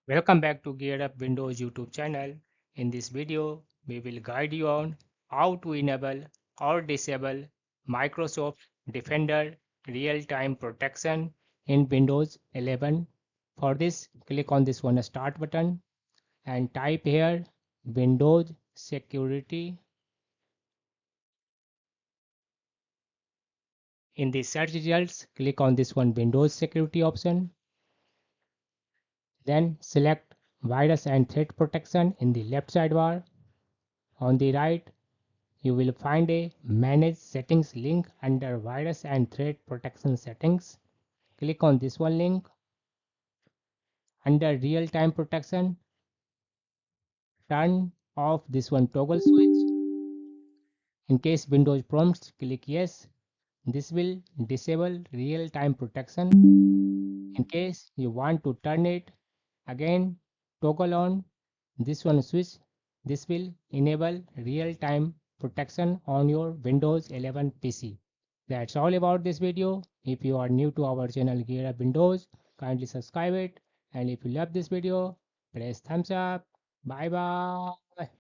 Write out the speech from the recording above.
Welcome back to Gear Up Windows YouTube channel. In this video, we will guide you on how to enable or disable Microsoft Defender real-time protection in Windows 11. For this, click on this one Start button and type here Windows Security. In the search results, click on this one Windows Security option. Then select Virus and Threat Protection in the left sidebar. On the right, you will find a Manage Settings link under Virus and Threat Protection Settings. Click on this one link. Under Real Time Protection, turn off this one toggle switch. In case Windows prompts, click Yes. This will disable real time protection. In case you want to turn it, again toggle on this one switch. This will enable real time protection on your Windows 11 PC. That's all about this video. If you are new to our channel Gear Up Windows, kindly subscribe it. And if you love this video, press thumbs up. Bye bye.